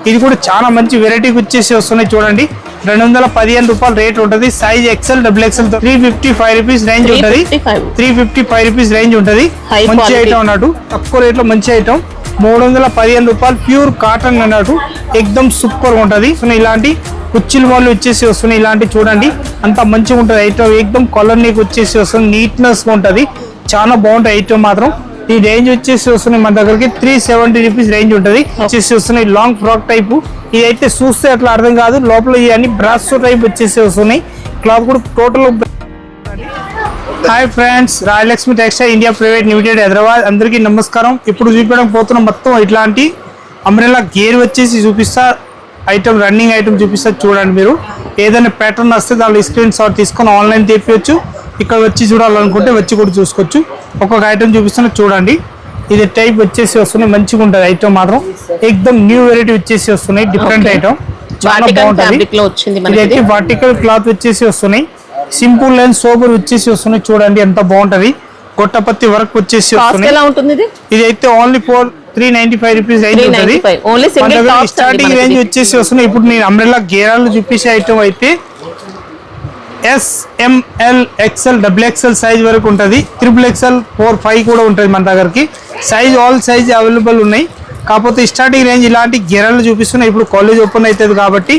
ఇది కూడా చాలా మంచి వెరైటీ వచ్చేసి వస్తున్నాయి చూడండి 215 రూపాయల రేట్ ఉంటుంది size XL double XL 355 rupees range ఉంటుంది 355 రూపీస్ రేంజ్ ఉంటుంది మంచి ఐటమ్ అన్నట్టు తక్కువ రేట్ లో మంచి ఐటమ్ 315 రూపాయలు ప్యూర్ కాటన్ అన్నట్టు ఎక్దమ్ సూపర్ గా ఉంటది ఇలాంటి కుర్చీల వాళ్ళు వచ్చేసి వస్తున్నాయి ఇలాంటి చూడండి అంత మంచిగా ఉంటది ఐటమ్ ఎక్దమ్ కలర్ నీకు వచ్చేసి వస్తుంది నీట్నెస్ గా ఉంటది చాలా బాగుంటాయి ఐటమ్ మాత్రం ఈ రేంజ్ వచ్చేసి వస్తున్నాయి మన దగ్గరికి 370 రూపీస్ రేంజ్ ఉంటుంది వచ్చేసి వస్తున్నాయి లాంగ్ ఫ్రాక్ టైప్ ఇది అయితే చూస్తే అట్లా అర్థం కాదు లోపల ఇవన్నీ బ్రాస్ టైప్ వచ్చేసి వస్తున్నాయి క్లాత్ కూడా total hi friends Rayalakshmi textile India private limited Hyderabad అందరికీ నమస్కారం ఇప్పుడు చూపించడం పోతున్న మొత్తం ఇట్లాంటి అంబ్రెల్లా గేర్ వచ్చేసి చూపిస్తా ఐటమ్ రన్నింగ్ ఐటమ్ చూపిస్తా చూడండి మీరు ఏదైనా ప్యాటర్న్ వస్తే దాని స్క్రీన్ షాట్ తీసుకొని ఆన్లైన్ తెప్పించచ్చు ఇక్కడ వచ్చి చూడాలనుకుంటే వచ్చి కూడా చూసుకోవచ్చు ఒక్కొక్క ఐటమ్ చూపిస్తున్నా చూడండి ఇది టైప్ వచ్చేసి వస్తున్నాయి మంచిగా ఉంటుంది ఐటమ్ మాత్రం ఎక్దమ్ న్యూ వెరైటీ వచ్చేసి వస్తున్నాయి డిఫరెంట్ ఐటమ్ చాలా బాగుంటుంది ఇదైతే వర్టికల్ క్లాత్ వచ్చేసి వస్తున్నాయి సింపుల్ అండ్ సోబర్ వచ్చేసి వస్తున్నాయి చూడండి ఎంత బాగుంటది గొట్టపత్తి వర్క్ వచ్చేసి వస్తున్నాయి ఇది అయితే ఓన్లీ 395 రూపీస్ రేంజ్ ఉంటుంది స్టార్టింగ్ రేంజ్ వచ్చేసి వస్తున్నాయి ఇప్పుడు నేను అంబ్రెల్లా గేరాలు చూపించే ఐటమ్ అయితే S M L XL double XL size వరకు ఉంటుంది ట్రిపుల్ ఎక్స్ఎల్ 4-5 కూడా ఉంటుంది మన దగ్గరికి సైజ్ ఆల్ సైజ్ అవైలబుల్ ఉన్నాయి కాకపోతే స్టార్టింగ్ రేంజ్ ఇలాంటి గెరలు చూపిస్తున్నాయి ఇప్పుడు కాలేజ్ ఓపెన్ అవుతుంది కాబట్టి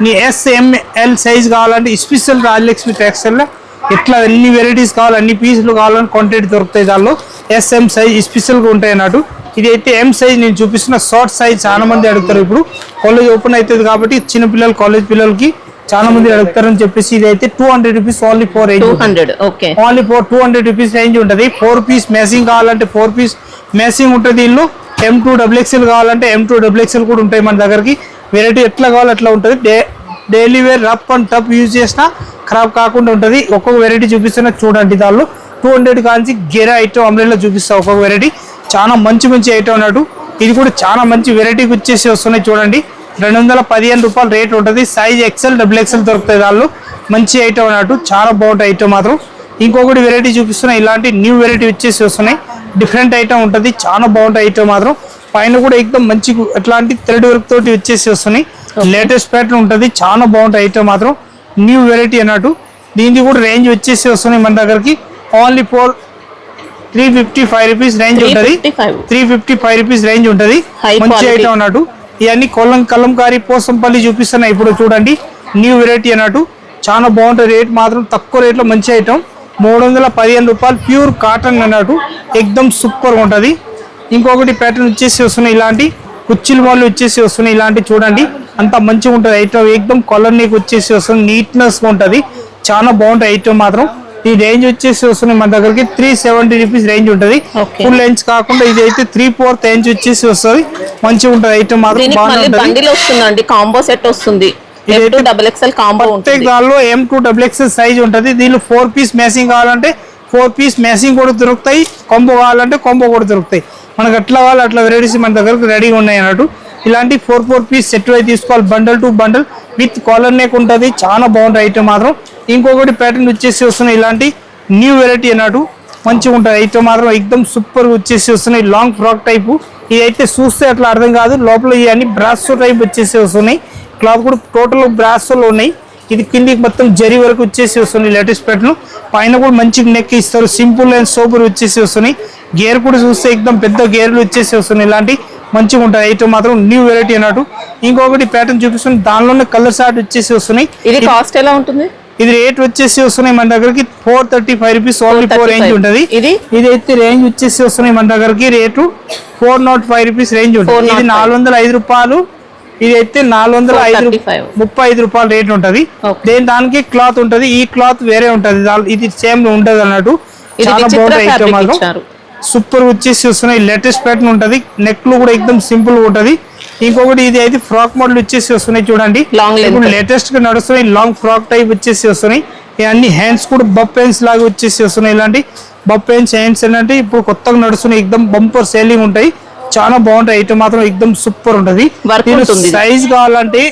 నీ ఎస్ఎంఎల్ సైజ్ కావాలంటే స్పెషల్ రాయలక్ష్మి టెక్స్టైల్ ఎట్లా ఎన్ని వెరైటీస్ కావాలి అన్ని పీసులు కావాలని క్వాంటిటీ దొరుకుతాయి దానిలో ఎస్ఎం సైజ్ స్పెషల్గా ఉంటాయి అన్నట్టు ఇది అయితే ఎం సైజ్ నేను చూపిస్తున్న షార్ట్ సైజ్ చాలా మంది అడుగుతారు ఇప్పుడు కాలేజ్ ఓపెన్ అవుతుంది కాబట్టి చిన్న పిల్లలు కాలేజ్ పిల్లలకి చాలా మంది అడుగుతారని చెప్పేసి ఇది అయితే 200 rupees only for only for 200 rupees range ఉంటుంది 4 పీస్ మ్యాచింగ్ కావాలంటే 4 పీస్ మ్యాచింగ్ ఉంటుంది దీనిలో M2 డబుల్ ఎక్స్ఎల్ కావాలంటే M2 డబుల్ ఎక్స్ఎల్ కూడా ఉంటాయి మన దగ్గరికి వెరైటీ ఎట్లా కావాలి అట్లా ఉంటుంది daily wear rough and tough use చేసినా ఖరాబ్ కాకుండా ఉంటుంది ఒక్కొక్క వెరైటీ చూపిస్తున్నా చూడండి దానిలో 200 కాంచి గెరా ఐటమ్ అంబ్రెల్లా చూపిస్తా ఒక్కొక్క వెరైటీ చాలా మంచి ఐటమ్ అన్నట్టు ఇది కూడా చాలా మంచి వెరైటీకి వచ్చేసి వస్తున్నాయి చూడండి 215 రూపాయల రేట్ ఉంటుంది సైజ్ ఎక్సెల్ డబుల్ ఎక్సెల్ దొరుకుతాయి దానిలో మంచి ఐటమ్ అన్నట్టు చాలా బాగుంటాయి ఐటమ్ మాత్రం ఇంకొకటి వెరైటీ చూపిస్తున్నాయి ఇలాంటి న్యూ వెరైటీ వచ్చేసి వస్తున్నాయి డిఫరెంట్ ఐటమ్ ఉంటుంది చాలా బాగుంటాయి ఐటమ్ మాత్రం పైన కూడా ఎక్దమ్ మంచి అట్లాంటి థ్రెడ్ వర్క్ తోటి వచ్చేసి వస్తున్నాయి లేటెస్ట్ ప్యాటర్న్ ఉంటుంది చాలా బాగుంటాయి ఐటమ్ మాత్రం న్యూ వెరైటీ అన్నట్టు దీనికి కూడా రేంజ్ వచ్చేసి వస్తున్నాయి మన దగ్గరికి ఓన్లీ ఫర్ 355 రూపీస్ రేంజ్ ఉంటుంది 355 రూపీస్ రేంజ్ ఉంటుంది మంచి ఐటమ్ అన్నట్టు ఇవన్నీ కలంకారీ పోసంపల్లి చూపిస్తున్నాయి ఇప్పుడు చూడండి న్యూ వెరైటీ అన్నట్టు చాలా బాగుంటుంది రేట్ మాత్రం తక్కువ రేట్లో మంచి ఐటమ్ 315 రూపాయలు ప్యూర్ కాటన్ అన్నట్టు ఎక్దమ్ సూపర్ గా ఉంటుంది ఇంకొకటి ప్యాటర్న్ వచ్చేసి వస్తున్నాయి ఇలాంటి కుర్చీల వాళ్ళు వచ్చేసి వస్తున్నాయి ఇలాంటి చూడండి అంత మంచిగా ఉంటుంది ఐటమ్ ఎక్దమ్ కలర్ నీకు వచ్చేసి వస్తుంది నీట్నెస్ గా ఉంటుంది చాలా బాగుంటుంది ఐటమ్ మాత్రం ఈ రేంజ్ వచ్చేసి వస్తున్నాయి మన దగ్గరికి 370 రూపీస్ రేంజ్ ఉంటుంది ఫుల్ లెన్స్ కాకుండా ఇది అయితే 3/4 ఇంచ్ వచ్చేసి వస్తుంది మంచిగా ఉంటుంది ఐటమ్ మాత్రం బాగుంటుంది కాంబో సెట్ వస్తుంది M2 డబుల్ ఎక్స్ఎల్ కాంబో ఉంటుంది దానిలో M2 డబుల్ ఎక్స్ఎల్ సైజ్ ఉంటుంది దీనిలో 4 పీస్ మ్యాచింగ్ కావాలంటే 4 పీస్ మ్యాచింగ్ కూడా దొరుకుతాయి కాంబో కావాలంటే కాంబో కూడా దొరుకుతాయి మనకు ఎట్లా కావాలి అట్లా వెరైటీస్ మన దగ్గరకు రెడీగా ఉన్నాయి అన్నట్టు ఇలాంటి 4 పీస్ సెట్ అయితే తీసుకోవాలి bundle to bundle with collar neck ఉంటుంది చాలా బాగుంటుంది ఐటమ్ మాత్రం ఇంకొకటి ప్యాటర్న్ వచ్చేసి వస్తున్నాయి ఇలాంటి న్యూ వెరైటీ అన్నట్టు మంచిగా ఉంటుంది ఐటమ్ మాత్రం ఎక్దమ్ సూపర్ వచ్చేసి వస్తున్నాయి లాంగ్ ఫ్రాక్ టైపు ఇది అయితే చూస్తే అట్లా అర్థం కాదు లోపల ఇవన్నీ బ్రాస్ టైప్ వచ్చేసి వస్తున్నాయి క్లాత్ కూడా టోటల్ బ్రాస్ లో ఉన్నాయి ఇది కిందికి మొత్తం జరీ వరకు వచ్చేసి వస్తున్నాయి లేటెస్ట్ ప్యాటర్న్ పైన కూడా మంచి నెక్ ఇస్తారు సింపుల్ అండ్ సూపర్ వచ్చేసి వస్తున్నాయి గేర్ కూడా చూస్తే ఎక్దమ్ పెద్ద గేర్లు వచ్చేసి వస్తున్నాయి ఇలాంటి మంచిగా ఉంటుంది ఐటమ్ మాత్రం న్యూ వెరైటీ అన్నట్టు ఇంకొకటి ప్యాటర్న్ చూపిస్తుంది దానిలోనే కలర్ షార్ట్ వచ్చేసి వస్తున్నాయి ఇది కాస్ట్ ఎలా ఉంటుంది ఇది రేట్ వచ్చేసి వస్తున్నాయి మన దగ్గరికి 435 రూపీస్ ఓన్లీ 4 రేంజ్ ఉంటుంది ఇది అయితే రేంజ్ వచ్చేసి వస్తున్నాయి మన దగ్గరికి రేటు 405 రూపీస్ రేంజ్ ఉంటుంది ఇది 405 రూపాయలు ఇది అయితే 435 రూపాయలు రేట్ ఉంటుంది దానికి క్లాత్ ఉంటుంది ఈ క్లాత్ వేరే ఉంటుంది ఇది సేమ్ ఉండదు అన్నట్టు చాలా బాగుంటుంది ఐటమ్ మాత్రం సూపర్ వచ్చేసి వస్తున్నాయి లేటెస్ట్ ప్యాటర్న్ ఉంటుంది నెక్లు కూడా ఎక్దమ్ సింపుల్ గా ఉంటుంది ఇంకొకటి ఇది అయితే ఫ్రాక్ మోడల్ వచ్చేసి వస్తున్నాయి చూడండి లేటెస్ట్ గా నడుస్తున్నాయి లాంగ్ ఫ్రాక్ టైప్ వచ్చేసి వస్తున్నాయి ఇవన్నీ హ్యాండ్స్ కూడా బఫ్ హ్యాండ్స్ లాగా వచ్చేసి వస్తున్నాయి ఇలాంటి బఫ్ హ్యాండ్స్ ఏంటంటే ఇప్పుడు కొత్తగా నడుస్తున్నాయి ఎక్దమ్ బంపర్ సేలింగ్ ఉంటాయి చాలా బాగుంటాయి ఐటమ్ మాత్రం ఎక్దమ్ సూపర్ ఉంటుంది సైజ్ కావాలంటే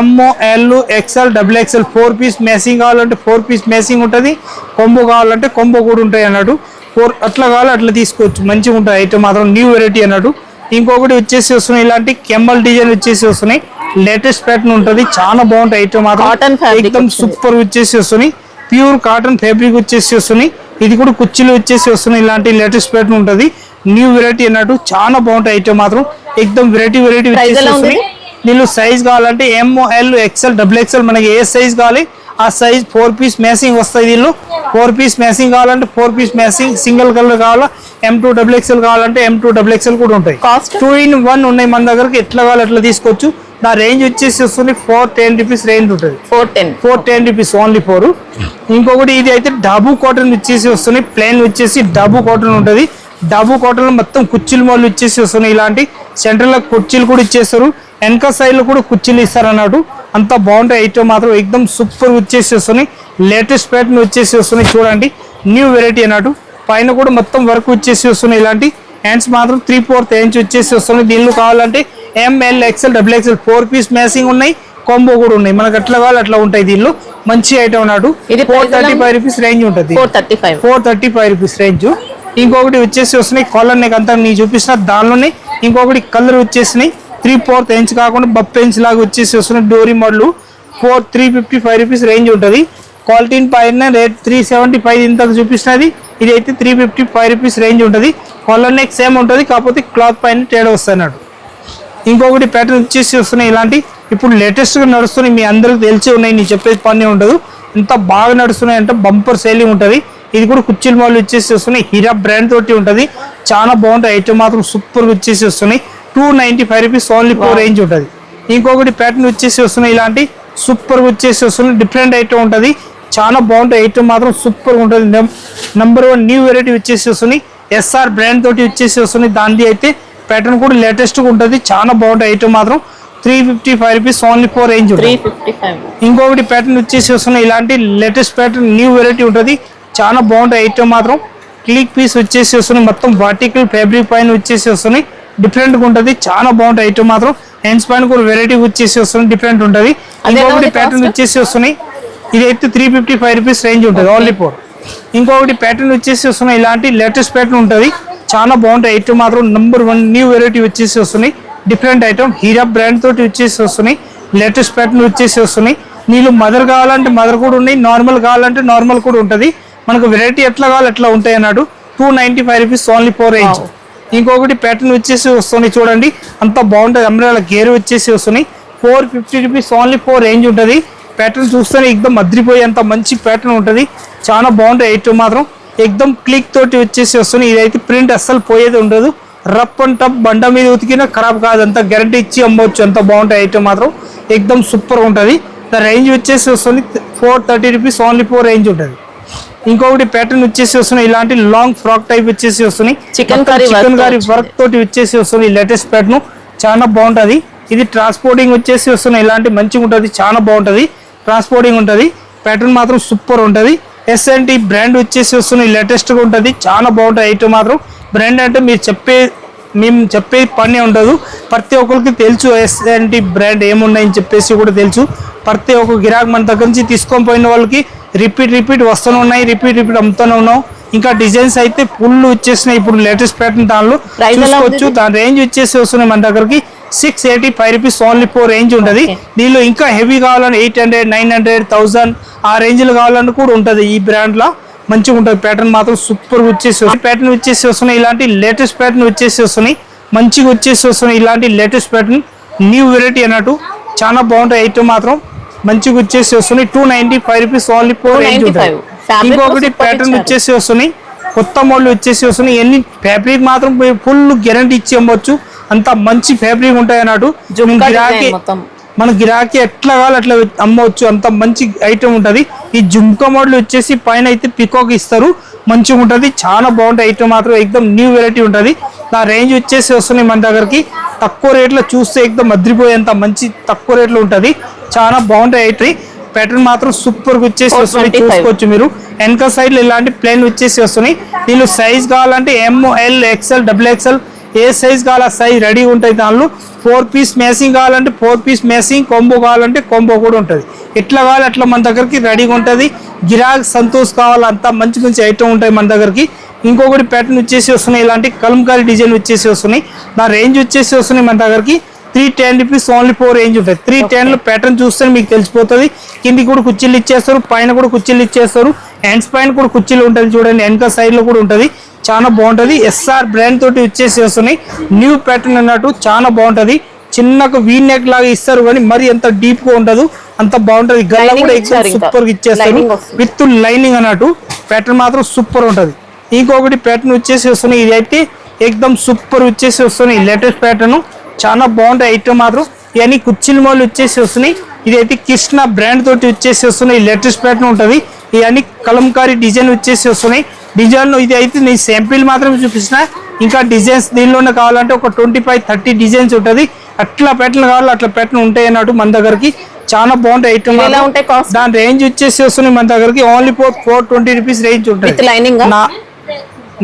ML XL double XL 4 piece matching కావాలంటే 4 పీస్ మ్యాచింగ్ ఉంటుంది కొంబో కావాలంటే కొంబో కూడా ఉంటాయి అన్నట్టు అట్లా కావాలి అట్లా తీసుకోవచ్చు మంచిగా ఉంటుంది ఐటమ్ మాత్రం న్యూ వెరైటీ అన్నట్టు ఇంకొకటి వచ్చేసి వస్తున్నాయి ఇలాంటి కెమ్మల్ డిజైన్ వచ్చేసి వస్తున్నాయి, లేటెస్ట్ ప్యాటర్న్ ఉంటుంది, చాలా బాగుంటాయి ఐటమ్ మాత్రం. కాటన్ ఫ్యాబ్రిక్ ఎక్దమ్ సూపర్ వచ్చేసి వస్తున్నాయి, ప్యూర్ కాటన్ ఫ్యాబ్రిక్ వచ్చేసి వస్తున్నాయి. ఇది కూడా కుర్చీలు వచ్చేసి వస్తున్నాయి, ఇలాంటి లేటెస్ట్ ప్యాటర్న్ ఉంటుంది, న్యూ వెరైటీ అన్నట్టు చాలా బాగుంటాయి ఐటమ్ మాత్రం. ఎక్దమ్ వెరైటీ వచ్చేసి వస్తున్నాయి. దీనిలో సైజ్ కావాలంటే ML XL XXL మనకి ఏ సైజ్ కావాలి ఆ సైజ్ 4 పీస్ మ్యాచింగ్ వస్తాయి. దీనిలో 4 పీస్ మ్యాచింగ్ కావాలంటే 4 పీస్ మ్యాచింగ్, సింగిల్ కలర్ కావాలా M2 XXL కావాలంటే M2 XXL కూడా ఉంటాయి. కాస్ట్ 2 in 1 ఉన్నాయి మన దగ్గరకి, ఎట్లా కావాలి అట్లా తీసుకోవచ్చు. నా రేంజ్ వచ్చేసి వస్తుంది 410 రూపీస్ రేంజ్ ఉంటుంది, 410 రూపీస్ ఓన్లీ 4. ఇంకొకటి ఇది అయితే డబు కాటన్ వచ్చేసి వస్తుంది, ప్లెయిన్ వచ్చేసి డబు కాటన్ ఉంటుంది. డబు కాటన్ మొత్తం కుర్చీలు మోడల్ వచ్చేసి వస్తున్నాయి, ఇలాంటి సెంటర్ లో కుర్చీలు కూడా ఇచ్చేస్తారు, వెనక సైడ్ లో కూడా కుర్చీలు ఇస్తారు అన్నట్టు. అంత బాగుంటాయి ఐటమ్ మాత్రం, ఎక్దమ్ సూపర్ వచ్చేసి వస్తున్నాయి, లేటెస్ట్ ప్యాటర్న్ వచ్చేసి వస్తున్నాయి. చూడండి న్యూ వెరైటీ అన్నట్టు. పైన కూడా మొత్తం వర్క్ వచ్చేసి వస్తున్నాయి, ఇలాంటి హ్యాండ్స్ మాత్రం 3/4 ఇంచ్ వచ్చేసి వస్తున్నాయి. దీనిలో కావాలంటే ML XL XXL 4 piece matching ఉన్నాయి, కాంబో కూడా ఉన్నాయి, మనకు ఎట్లా కావాలి అట్లా ఉంటాయి. దీనిలో మంచి ఐటమ్ అన్నట్టు. 435 రూపీస్ రేంజ్ ఉంటుంది, 435 రూపీస్ రేంజ్. ఇంకొకటి వచ్చేసి వస్తున్నాయి కాలర్ నెక్, అంతా నేను చూపిస్తున్న దానిలోనే ఇంకొకటి కలర్ వచ్చేసినాయి, 3/4 ఇంచ్ కాకుండా బప్ ఇంచ్ లాగా వచ్చేసి వస్తున్నాయి, డోరీ మోడల్. 355 రూపీస్ రేంజ్ ఉంటుంది. క్వాలిటీ పైన రేట్ 375 ఇంతకు చూపిస్తున్నది, ఇది అయితే 355 రూపీస్ రేంజ్ ఉంటుంది. కాలర్ నెక్ సేమ్ ఉంటుంది, కాకపోతే క్లాత్ పైన తేడా వస్తున్నాడు. ఇంకొకటి ప్యాటర్న్ వచ్చేసి వస్తున్నాయి, ఇలాంటి ఇప్పుడు లేటెస్ట్ గా నడుస్తున్నాయి, మీ అందరికి తెలిసి ఉన్నాయి, నేను చెప్పేది పని ఉండదు. ఎంత బాగా నడుస్తున్నాయి అంటే బంపర్ సేలింగ్ ఉంటుంది. ఇది కూడా కుర్చీల మోడల్ వచ్చేసి వస్తున్నాయి, హీరా బ్రాండ్ తోటి ఉంటుంది, చాలా బాగుంటాయి ఐటమ్ మాత్రం, సూపర్ వచ్చేసి వస్తున్నాయి. 295 రూపీస్ ఓన్లీ 4 రేంజ్ ఉంటుంది. ఇంకొకటి ప్యాటర్న్ వచ్చేసి వస్తున్నాయి, ఇలాంటి సూపర్ వచ్చేసి వస్తున్నాయి, డిఫరెంట్ ఐటమ్ ఉంటుంది, చాలా బాగుంటాయి ఐటమ్ మాత్రం, సూపర్ ఉంటుంది. నెంబర్ 1 న్యూ వెరైటీ వచ్చేసి వస్తున్నాయి, SR బ్రాండ్ తోటి వచ్చేసి వస్తున్నాయి. దానిది అయితే ప్యాటర్న్ కూడా లేటెస్ట్ గా ఉంటుంది, చాలా బాగుంటాయి ఐటమ్ మాత్రం. 355 రూపీస్ ఓన్లీ 4 రేంజ్ ఉంటుంది. ఇంకొకటి ప్యాటర్న్ వచ్చేసి వస్తున్నాయి, ఇలాంటి లేటెస్ట్ ప్యాటర్న్ న్యూ వెరైటీ ఉంటుంది, చాలా బాగుంటాయి ఐటమ్ మాత్రం. క్లిక్ పీస్ వచ్చేసి వస్తున్నాయి, మొత్తం వర్టికల్ ఫ్యాబ్రిక్ పైన వచ్చేసి వస్తున్నాయి, డిఫరెంట్ గా ఉంటుంది, చాలా బాగుంటాయి ఐటమ్ మాత్రం. హ్యాండ్స్ పైన కూడా వెరైటీ వచ్చేసి వస్తుంది, డిఫరెంట్ ఉంటుంది. ఇంకొకటి ప్యాటర్న్ వచ్చేసి వస్తున్నాయి, ఇది అయితే 355 రూపీస్ రేంజ్ ఉంటుంది, ఓన్లీ 4. ఇంకొకటి ప్యాటర్న్ వచ్చేసి వస్తున్నాయి, ఇలాంటి లేటెస్ట్ ప్యాటర్న్ ఉంటుంది, చాలా బాగుంటాయి ఐటమ్ మాత్రం. నెంబర్ 1 న్యూ వెరైటీ వచ్చేసి వస్తున్నాయి, డిఫరెంట్ ఐటమ్, హీరా బ్రాండ్ తోటి వచ్చేసి వస్తున్నాయి, లేటెస్ట్ ప్యాటర్న్ వచ్చేసి వస్తున్నాయి. నీళ్ళు మదర్ కావాలంటే మదర్ కూడా ఉన్నాయి, నార్మల్ కావాలంటే నార్మల్ కూడా ఉంటుంది, మనకు వెరైటీ ఎట్లా కావాలి ఎట్లా ఉంటాయి అన్నాడు. 295 రూపీస్ ఓన్లీ 4 రేంజ్. ఇంకొకటి ప్యాటర్న్ వచ్చేసి వస్తున్నాయి, చూడండి అంత బాగుంటుంది, అంబ్రెల్లా గేర్ వచ్చేసి వస్తున్నాయి, 450 రూపీస్ ఓన్లీ 4 రేంజ్ ఉంటుంది. ప్యాటర్న్ చూస్తేనే ఎక్దమ్ అద్రిపోయి అంత మంచి ప్యాటర్న్ ఉంటుంది, చాలా బాగుంటాయి ఐటమ్ మాత్రం. ఎక్దమ్ క్లిక్ తోటి వచ్చేసి వస్తున్నాయి, ఇదైతే ప్రింట్ అస్సలు పోయేది ఉండదు, రఫ్ అండ్ టఫ్ బండ మీద ఉతికినా ఖరాబ్ కాదు, అంత గ్యారంటీ ఇచ్చి అమ్మవచ్చు, అంత బాగుంటాయి ఐటమ్ మాత్రం, ఎక్దమ్ సూపర్ ఉంటుంది. రేంజ్ వచ్చేసి వస్తుంది 430 రూపీస్ ఓన్లీ 4 రేంజ్ ఉంటుంది. ఇంకొకటి ప్యాటర్న్ వచ్చేసి వస్తున్నాయి, ఇలాంటి లాంగ్ ఫ్రాక్ టైప్ వచ్చేసి వస్తున్నాయి, చికెన్ కర్రీ వర్క్ తోటి వచ్చేసి వస్తుంది, లేటెస్ట్ ప్యాటర్న్, చాలా బాగుంటుంది. ఇది ట్రాన్స్పోర్టింగ్ వచ్చేసి వస్తున్నాయి, ఇలాంటి మంచిగా ఉంటుంది, చాలా బాగుంటుంది, ట్రాన్స్పోర్టింగ్ ఉంటుంది, ప్యాటర్న్ మాత్రం సూపర్ ఉంటుంది. SNT బ్రాండ్ వచ్చేసి వస్తున్నాయి, లేటెస్ట్ గా ఉంటుంది, చాలా బాగుంటుంది ఐటమ్ మాత్రం. బ్రాండ్ అంటే మేము చెప్పే పని ఉండదు, ప్రతి ఒక్కరికి తెలుసు SNT బ్రాండ్ ఏమున్నాయని చెప్పేసి కూడా తెలుసు. ప్రతి ఒక్క గిరాక్ మన దగ్గర నుంచి తీసుకొని పోయిన వాళ్ళకి రిపీట్ వస్తూనే ఉన్నాయి, రిపీట్ అమ్ముతూనే ఉన్నాం. ఇంకా డిజైన్స్ అయితే ఫుల్ వచ్చేసినాయి, ఇప్పుడు లేటెస్ట్ ప్యాటర్న్ దానిలో చూసుకోవచ్చు. దాని రేంజ్ వచ్చేసి వస్తున్నాయి మన దగ్గరకి 685 రూపీస్ ఓన్లీ 4 రేంజ్ ఉంటుంది. దీనిలో ఇంకా హెవీ కావాలని 800, 900, 1000 ఆ రేంజ్ లో కావాలని కూడా ఉంటుంది. ఈ బ్రాండ్ లో మంచిగా ఉంటుంది, ప్యాటర్న్ మాత్రం సూపర్ వచ్చేసి ప్యాటర్న్ వచ్చేసి వస్తున్నాయి, ఇలాంటి లేటెస్ట్ ప్యాటర్న్ వచ్చేసి వస్తున్నాయి, మంచిగా వచ్చేసి వస్తున్నాయి, ఇలాంటి లేటెస్ట్ ప్యాటర్న్ న్యూ వెరైటీ అన్నట్టు, చాలా బాగుంటాయి ఐటమ్ మాత్రం, మంచిగా వచ్చేసి వస్తున్నాయి. 295 రూపీస్ ఓన్లీ 4 రేంజ్ ఉంటుంది. ఇంకొకటి ప్యాటర్న్ వచ్చేసి వస్తున్నాయి, కొత్త మోడల్ వచ్చేసి వస్తున్నాయి, ఎన్ని ఫ్యాబ్రిక్ మాత్రం ఫుల్ గ్యారంటీ ఇచ్చి అమ్మవచ్చు, అంత మంచి ఫ్యాబ్రిక్ ఉంటాయి అన్నట్టు. మన గిరాకీ ఎట్లా కావాలి అట్లా అమ్మవచ్చు, అంత మంచి ఐటమ్ ఉంటుంది. ఈ జుమ్కా మోడల్ వచ్చేసి పైన అయితే పికాక్ ఇస్తారు, మంచిగా ఉంటుంది, చాలా బాగుంటాయి ఐటమ్ మాత్రం, ఎక్దమ్ న్యూ వెరైటీ ఉంటుంది. నా రేంజ్ వచ్చేసి వస్తున్నాయి మన దగ్గరికి, తక్కువ రేట్లో చూస్తే ఎక్దమ్ అద్రిపోయేంత మంచి తక్కువ రేట్లో ఉంటుంది, చాలా బాగుంటాయి ఐటమ్. ప్యాటర్న్ మాత్రం సూపర్ వచ్చేసి వస్తున్నాయి, చూసుకోవచ్చు మీరు. వెనక సైడ్ లో ఇలాంటి ప్లేన్ వచ్చేసి వస్తున్నాయి. దీనిలో సైజ్ కావాలంటే ML XL XXL ఏ సైజ్ కావాలా సైజ్ రెడీ ఉంటాయి. దానిలో 4 పీస్ మ్యాచింగ్ కావాలంటే 4 పీస్ మ్యాచింగ్, కాంబో కావాలంటే కాంబో కూడా ఉంటుంది, ఎట్లా కావాలి అట్లా మన దగ్గరికి రెడీగా ఉంటుంది. గిరాక్ సంతోష్ కావాలి, అంతా మంచి ఐటమ్ ఉంటాయి మన దగ్గరికి. ఇంకొకటి ప్యాటర్న్ వచ్చేసి వస్తున్నాయి ఇలాంటి కలంకారీ డిజైన్ వచ్చేసి వస్తున్నాయి. దాని రేంజ్ వచ్చేసి వస్తున్నాయి మన దగ్గరికి 310 రూపీస్ ఓన్లీ 4 రేంజ్ ఉంటుంది. 310 లో ప్యాటర్న్ చూస్తే మీకు తెలిసిపోతుంది. కిందికి కూడా కుర్చీలు ఇచ్చేస్తారు, పైన కూడా కుర్చీలు ఇచ్చేస్తారు, హ్యాండ్స్ పైన కూడా కుర్చీలు ఉంటుంది చూడండి, వెనక సైడ్ లో కూడా ఉంటుంది. చాలా బాగుంటది. ఎస్ఆర్ బ్రాండ్ తోటి వచ్చేసి వస్తున్నాయి. న్యూ ప్యాటర్న్ అన్నట్టు చాలా బాగుంటది. చిన్నకు వీ నెక్ లాగా ఇస్తారు కానీ మరి ఎంత డీప్ గా ఉండదు, అంత బాగుంటది. గల్ల కూడా ఎక్దమ్ సూపర్ గా ఇచ్చేస్తారు విత్ లైనింగ్ అన్నట్టు. ప్యాటర్న్ మాత్రం సూపర్ ఉంటది. ఇంకొకటి ప్యాటర్న్ వచ్చేసి వస్తున్నాయి. ఇది అయితే ఎక్దమ్ సూపర్ వచ్చేసి వస్తున్నాయి. లేటెస్ట్ ప్యాటర్న్ చాలా బాగుంటాయి. ఐటమ్ మాత్రం ఇవన్నీ కుర్చీల మోళ్ళు వచ్చేసి వస్తున్నాయి. ఇది అయితే కృష్ణ బ్రాండ్ తోటి వచ్చేసి వస్తున్నాయి. లేటెస్ట్ ప్యాటర్న్ ఉంటది. ఇవన్నీ కలంకారీ డిజైన్ వచ్చేసి వస్తున్నాయి. డిజైన్ ఇది అయితే నేను శాంపిల్ మాత్రమే చూపిస్తున్నా. ఇంకా డిజైన్స్ దీనిలోనే కావాలంటే ఒక 25-30 డిజైన్స్ ఉంటుంది. అట్లా ప్యాటర్న్ కావాలి అట్లా ప్యాటర్న్ ఉంటాయి అన్నట్టు మన దగ్గరికి. చాలా బాగుంటాయి ఐటమ్. దాని రేంజ్ వచ్చేసి వస్తున్నాయి మన దగ్గరికి ఓన్లీ 420 రూపీస్ రేంజ్ ఉంటుంది.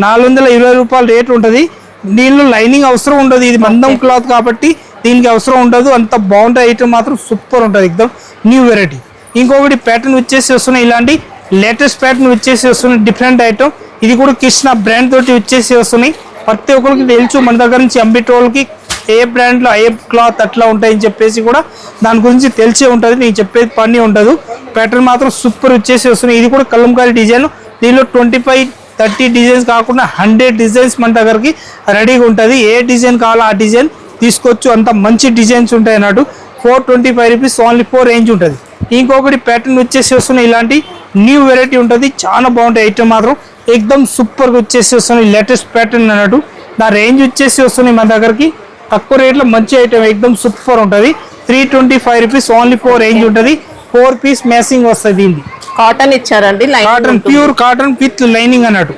420 రూపాయల రేట్ ఉంటుంది. దీనిలో లైనింగ్ అవసరం ఉండదు. ఇది మందం క్లాత్ కాబట్టి దీనికి అవసరం ఉండదు. అంత బాగుంటాయి ఐటమ్ మాత్రం సూపర్ ఉంటుంది. ఎక్దమ్ న్యూ వెరైటీ. ఇంకొకటి ప్యాటర్న్ వచ్చేసి వస్తున్నాయి. ఇలాంటి లేటెస్ట్ ప్యాటర్న్ వచ్చేసి వస్తున్నాయి. Different item. ఇది కూడా కృష్ణ బ్రాండ్ తోటి వచ్చేసి వస్తున్నాయి. ప్రతి ఒక్కరికి తెలుసు మన దగ్గర నుంచి అంబిటోల్కి ఏ బ్రాండ్లో ఏ క్లాత్ అట్లా ఉంటాయని చెప్పేసి కూడా దాని గురించి తెలిసే ఉంటుంది. నేను చెప్పేది పని ఉండదు. ప్యాటర్న్ మాత్రం సూపర్ వచ్చేసి వస్తున్నాయి. ఇది కూడా కలంకారీ డిజైన్. దీనిలో 25-30 డిజైన్స్ కాకుండా 100 డిజైన్స్ మన దగ్గరికి రెడీగా ఉంటుంది. ఏ డిజైన్ కావాలో ఆ డిజైన్ తీసుకోవచ్చు. అంత మంచి డిజైన్స్ ఉంటాయి అన్నట్టు. 425 రూపీస్ ఓన్లీ 4 రేంజ్ ఉంటుంది. ఇంకొకటి ప్యాటర్న్ వచ్చేసి వస్తున్నాయి. ఇలాంటి న్యూ వెరైటీ ఉంటుంది. చాలా బాగుంటాయి ఐటమ్ మాత్రం ఎక్దమ్ సూపర్గా వచ్చేసి వస్తున్నాయి. లేటెస్ట్ ప్యాటర్న్ అన్నట్టు. నా రేంజ్ వచ్చేసి వస్తున్నాయి మన దగ్గరికి తక్కువ రేట్లో మంచి ఐటమ్ ఎక్దమ్ సూపర్ ఉంటుంది. 325 రూపీస్ ఓన్లీ 4 రేంజ్ ఉంటుంది. 4 పీస్ మ్యాచింగ్ వస్తుంది. దీన్ని కాటన్ ఇచ్చారండి, cotton pure cotton with lining అన్నట్టు.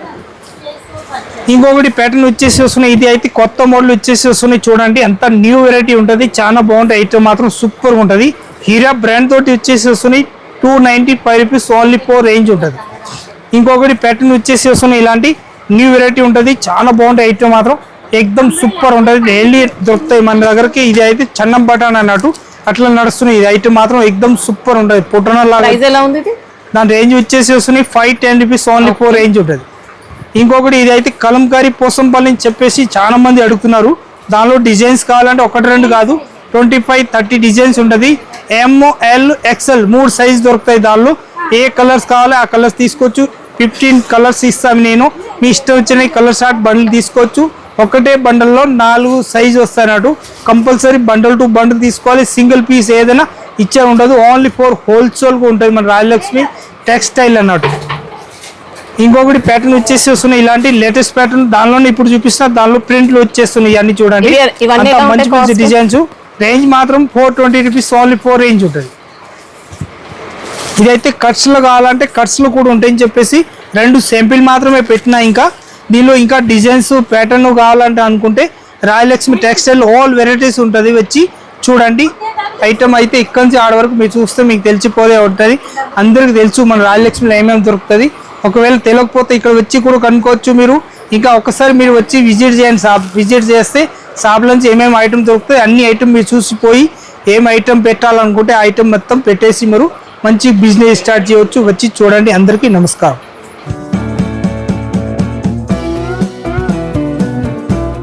ఇంకొకటి ప్యాటర్న్ వచ్చేసి వస్తున్నాయి. ఇది అయితే కొత్త మోడల్ వచ్చేసి వస్తున్నాయి చూడండి. అంత న్యూ వెరైటీ ఉంటుంది. చాలా బాగుంటాయి ఐటమ్ మాత్రం సూపర్ ఉంటుంది. హీరా బ్రాండ్ తోటి వచ్చేసి వస్తున్నాయి. 295 రూపీస్ ఓన్లీ 4 రేంజ్ ఉంటుంది. ఇంకొకటి ప్యాటర్న్ వచ్చేసి వస్తున్నాయి. ఇలాంటి న్యూ వెరైటీ ఉంటుంది. చాలా బాగుంటాయి ఐటమ్ మాత్రం ఎక్దమ్ సూపర్ ఉంటుంది. డైలీ దొరుకుతాయి మన దగ్గరకి. ఇది అయితే చన్నం బటాన్ అన్నట్టు అట్లా నడుస్తున్నాయి. ఇది ఐటమ్ మాత్రం ఎక్దమ్ సూపర్ ఉంటుంది. పుట్టన దాని రేంజ్ వచ్చేసి వస్తున్నాయి. 510 రూపీస్ ఓన్లీ 4 రేంజ్ ఉంటుంది. ఇంకొకటి ఇది అయితే కలంకారీ పోసంపల్లి అని చెప్పేసి చాలా మంది అడుగుతున్నారు. దానిలో డిజైన్స్ కావాలంటే 1-2 కాదు 25-30 డిజైన్స్ ఉంటుంది. ML XL 3 సైజ్ దొరుకుతాయి. దానిలో ఏ కలర్స్ కావాలో ఆ కలర్స్ తీసుకోవచ్చు. 15 కలర్స్ ఇస్తాను నేను. మీ ఇష్టం వచ్చిన కలర్ షార్ట్ బండిల్ తీసుకోవచ్చు. ఒకటే బండల్లో 4 సైజు వస్తాయన్నట్టు. కంపల్సరీ బండల్ టు బండల్ తీసుకోవాలి. సింగిల్ పీస్ ఏదైనా ఇచ్చే ఉండదు. ఓన్లీ 4 హోల్సేల్గా ఉంటుంది మన రాయలక్ష్మి టెక్స్టైల్ అన్నట్టు. ఇంకొకటి ప్యాటర్న్ వచ్చేసి వస్తున్నాయి. ఇలాంటి లేటెస్ట్ ప్యాటర్న్ దానిలోనే ఇప్పుడు చూపిస్తున్నా. దానిలో ప్రింట్లు వచ్చేస్తున్నాయి. ఇవన్నీ చూడండి మంచి మంచి డిజైన్స్. రేంజ్ మాత్రం 420 రూపీస్ ఓన్లీ 4 రేంజ్ ఉంటుంది. ఇదైతే కట్స్లో కావాలంటే కట్స్లో కూడా ఉంటాయని చెప్పేసి 2 శాంపిల్ మాత్రమే పెట్టినా. ఇంకా దీనిలో ఇంకా డిజైన్స్ ప్యాటర్న్ కావాలంటే అనుకుంటే రాయలక్ష్మి టెక్స్టైల్ ఆల్ వెరైటీస్ ఉంటుంది. వచ్చి చూడండి. ఐటమ్ అయితే ఇక్కడి నుంచి ఆడ వరకు మీరు చూస్తే మీకు తెలిసిపోదే ఉంటుంది. అందరికి తెలుసు మన రాయలక్ష్మిలో ఏమేమి దొరుకుతుంది. ఒకవేళ తెలియకపోతే ఇక్కడ వచ్చి కూడా కనుక్కోవచ్చు మీరు. ఇంకా ఒకసారి మీరు వచ్చి విజిట్ చేయండి. షాప్ విజిట్ చేస్తే షాప్ నుంచి ఏమేమి ఐటమ్ దొరుకుతాయి అన్ని ఐటమ్ మీరు చూసిపోయి ఏం ఐటమ్ పెట్టాలనుకుంటే ఆ ఐటమ్ మొత్తం పెట్టేసి మీరు మంచి బిజినెస్ స్టార్ట్ చేయవచ్చు. వచ్చి చూడండి. అందరికీ నమస్కారం.